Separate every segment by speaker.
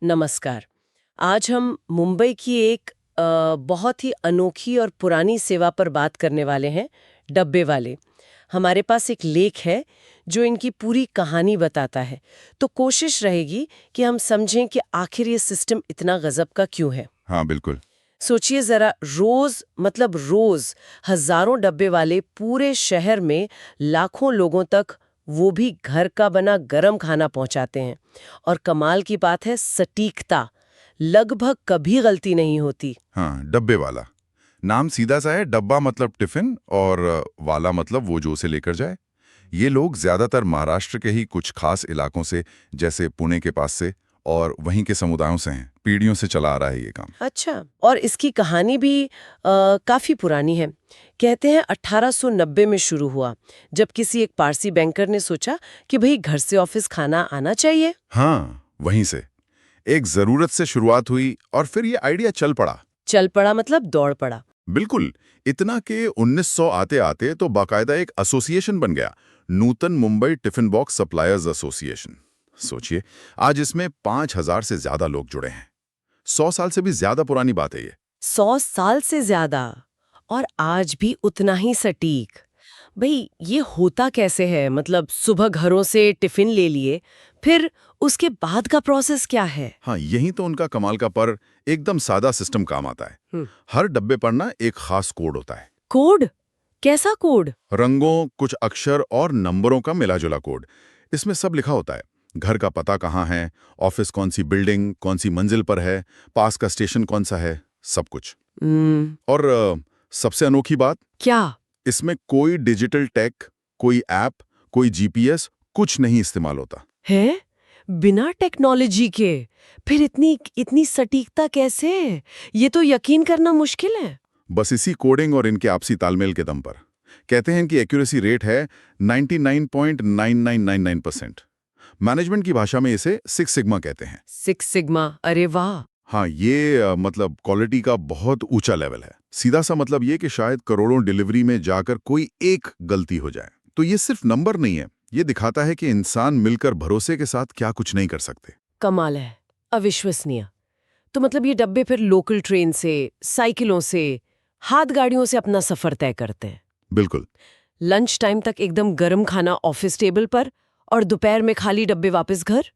Speaker 1: नमस्कार। आज हम मुंबई की एक बहुत ही अनोखी और पुरानी सेवा पर बात करने वाले हैं, डब्बे वाले। हमारे पास एक लेख है जो इनकी पूरी कहानी बताता है। तो कोशिश रहेगी कि हम समझें कि आखिर ये सिस्टम इतना गजब का क्यों है।
Speaker 2: हाँ, बिल्कुल।
Speaker 1: सोचिए जरा, रोज हजारों डब्बे वाले पूरे शहर में लाखों लोगों तक, वो भी घर का बना गरम खाना पहुंचाते हैं। और कमाल की बात है, सटीकता, लगभग कभी गलती नहीं होती।
Speaker 2: हाँ, डब्बे वाला। नाम सीधा सा है, डब्बा मतलब टिफिन और वाला मतलब वो जो उसे लेकर जाए। ये लोग ज्यादातर महाराष्ट्र के ही कुछ खास इलाकों से, जैसे पुणे के पास से और वहीं के समुदायों से हैं। पीढ़ियों से चला आ रहा है ये काम।
Speaker 1: अच्छा, और इसकी कहानी भी काफी पुरानी है। कहते हैं 1890 में शुरू हुआ, जब किसी एक पारसी बैंकर ने सोचा कि भाई घर से ऑफिस खाना आना चाहिए।
Speaker 2: हाँ, वहीं से एक जरूरत से शुरुआत हुई और फिर ये आइडिया चल पड़ा।
Speaker 1: चल पड़ा मतलब दौड़ पड़ा।
Speaker 2: बिल्कुल। इतना के 1900 आते आते तो बाकायदा एक एसोसिएशन बन गया, Nutan Mumbai tiffin box suppliers association. सोचिए, आज इसमें 5000 से ज्यादा लोग जुड़े हैं। 100 साल से भी ज्यादा पुरानी बात है ये।
Speaker 1: 100 साल से ज्यादा, और आज भी उतना ही सटीक। भाई ये होता कैसे है? मतलब सुबह घरों से टिफिन ले लिए, फिर उसके बाद का प्रोसेस क्या है?
Speaker 2: हाँ, यही तो उनका कमाल का, पर एकदम सादा सिस्टम काम आता है। हर डब्बे पर ना एक खास कोड होता है।
Speaker 1: कोड? कैसा कोड?
Speaker 2: रंगों, कुछ अक्षर और नंबरों का मिला जुला कोड। इसमें सब लिखा होता है। घर का पता कहाँ है, ऑफिस कौन सी बिल्डिंग, कौन सी मंजिल पर है, पास का स्टेशन कौन सा है, सब कुछ। और सबसे अनोखी बात,
Speaker 1: क्या?
Speaker 2: इसमें कोई डिजिटल टेक, कोई ऐप, कोई जीपीएस, कुछ नहीं इस्तेमाल होता
Speaker 1: है? बिना टेक्नोलॉजी के? फिर इतनी इतनी सटीकता कैसे? ये तो यकीन करना मुश्किल है।
Speaker 2: बस इसी कोडिंग और इनके आपसी तालमेल के दम पर। कहते हैं कि एक्यूरेसी रेट है 99.9999%। मैनेजमेंट की भाषा में इसे 6 सिग्मा कहते हैं।
Speaker 1: 6 सिग्मा? अरे वाह!
Speaker 2: हाँ, ये मतलब क्वालिटी का बहुत ऊंचा लेवल है। सीधा सा मतलब ये कि शायद करोड़ों डिलीवरी में जाकर कोई एक गलती हो जाए। तो ये सिर्फ नंबर नहीं है, ये दिखाता है कि इंसान मिलकर भरोसे के साथ क्या कुछ नहीं कर सकते।
Speaker 1: कमाल है, अविश्वसनीय। तो मतलब ये डब्बे फिर लोकल ट्रेन से, साइकिलों से, हाथ गाड़ियों से अपना सफर तय करते हैं।
Speaker 2: बिल्कुल।
Speaker 1: लंच टाइम तक एकदम गर्म खाना ऑफिस टेबल पर, और दोपहर में खाली डब्बे वापस घर।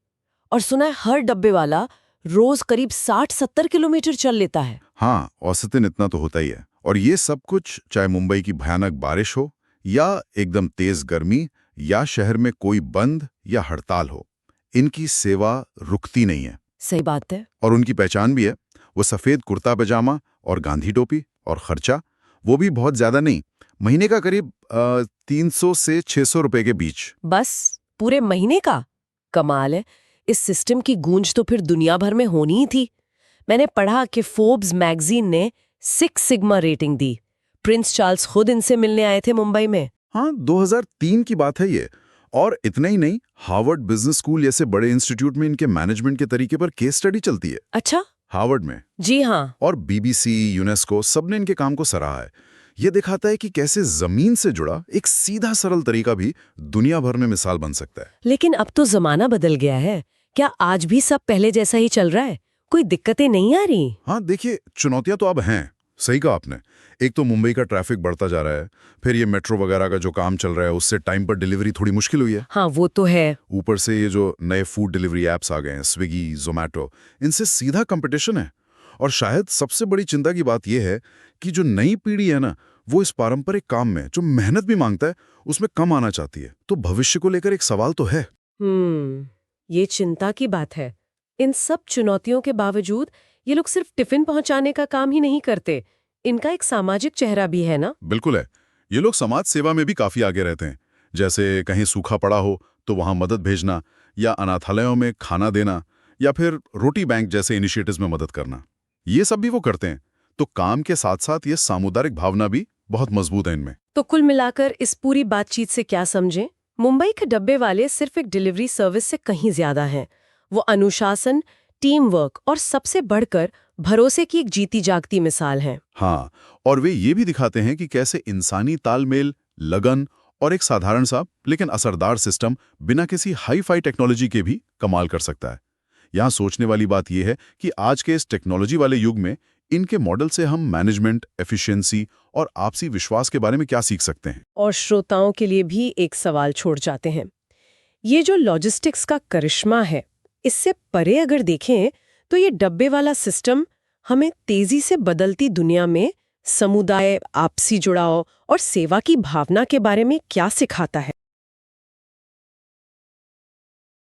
Speaker 1: और सुना है हर डब्बे वाला रोज करीब 60-70 किलोमीटर चल लेता है।
Speaker 2: हाँ, औसतन इतना तो होता ही है। और ये सब कुछ चाहे मुंबई की भयानक बारिश हो, या एकदम तेज गर्मी, या शहर में कोई बंद या हड़ताल हो, इनकी सेवा रुकती नहीं है।
Speaker 1: सही बात है।
Speaker 2: और उनकी पहचान भी है, वो सफेद कुर्ता पजामा और गांधी टोपी। और खर्चा, वो भी बहुत ज्यादा नहीं, महीने का करीब 300 से 600 रुपए के बीच।
Speaker 1: बस पूरे महीने का? कमाल है। इस सिस्टम की गूंज तो फिर दुनिया भर में होनी ही थी। मैंने पढ़ा कि फोर्ब्स मैगजीन ने 6 सिग्मा रेटिंग दी। प्रिंस चार्ल्स खुद इनसे मिलने आए थे मुंबई में।
Speaker 2: हाँ, 2003 की बात है ये। और इतना ही नहीं, हार्वर्ड बिजनेस स्कूल जैसे बड़े इंस्टीट्यूट में इनके मैनेजमेंट के तरीके पर केस स्टडी चलती है।
Speaker 1: अच्छा?
Speaker 2: हार्वर्ड में।
Speaker 1: जी हाँ।
Speaker 2: और बीबीसी, यूनेस्को, सबने इनके काम को सराहा है। ये दिखाता है कि कैसे जमीन से जुड़ा एक सीधा सरल तरीका भी दुनिया भर में मिसाल बन सकता है।
Speaker 1: लेकिन अब तो जमाना बदल गया है। क्या आज भी सब पहले जैसा ही चल रहा है? कोई दिक्कतें नहीं आ रही?
Speaker 2: हाँ, देखिए, चुनौतियां तो अब हैं। सही कहा आपने। एक तो मुंबई का ट्रैफिक बढ़ता जा रहा है, फिर ये मेट्रो वगैरह का जो काम चल रहा है उससे टाइम पर डिलीवरी थोड़ी मुश्किल हुई है।
Speaker 1: हाँ, वो तो है।
Speaker 2: ऊपर से ये जो नए फूड डिलीवरी एप्स आ गए हैं, स्विगी, जोमैटो, इनसे सीधा कंपटीशन है। और शायद सबसे बड़ी चिंता की बात यह है कि जो नई पीढ़ी है ना, वो इस पारंपरिक काम में जो मेहनत भी मांगता है उसमें कम आना चाहती है। तो भविष्य को लेकर एक सवाल तो है।
Speaker 1: ये चिंता की बात है। इन सब चुनौतियों के बावजूद ये लोग सिर्फ टिफिन पहुंचाने का काम ही नहीं करते, इनका एक सामाजिक चेहरा भी है ना?
Speaker 2: बिल्कुल है। ये लोग समाज सेवा में भी काफी आगे रहते हैं। जैसे कहीं सूखा पड़ा हो तो वहां मदद भेजना, या अनाथालयों में खाना देना, या फिर रोटी बैंक जैसे इनिशिएटिव्स में मदद करना। ये सब भी वो करते हैं। तो काम के साथ साथ ये सामुदायिक भावना भी बहुत मजबूत है इनमें।
Speaker 1: तो कुल मिलाकर इस पूरी बातचीत से क्या समझें? मुंबई के डब्बे वाले सिर्फ एक डिलीवरी सर्विस से कहीं ज्यादा हैं। वो अनुशासन, टीम वर्क और सबसे बढ़कर भरोसे की एक जीती जागती मिसाल हैं।
Speaker 2: हाँ, और वे ये भी दिखाते हैं कि कैसे इंसानी तालमेल, लगन और एक साधारण सा लेकिन असरदार सिस्टम बिना किसी हाई फाई टेक्नोलॉजी के भी कमाल कर सकता है। यहाँ सोचने वाली बात यह है कि आज के इस टेक्नोलॉजी वाले युग में इनके मॉडल से हम मैनेजमेंट, एफिशिएंसी और आपसी विश्वास के बारे में क्या सीख सकते हैं?
Speaker 1: और श्रोताओं के लिए भी एक सवाल छोड़ जाते हैं। ये जो लॉजिस्टिक्स का करिश्मा है, इससे परे अगर देखें तो ये डब्बे वाला सिस्टम हमें तेजी से बदलती दुनिया में समुदाय, आपसी जुड़ाव और सेवा की भावना के बारे में क्या सिखाता है?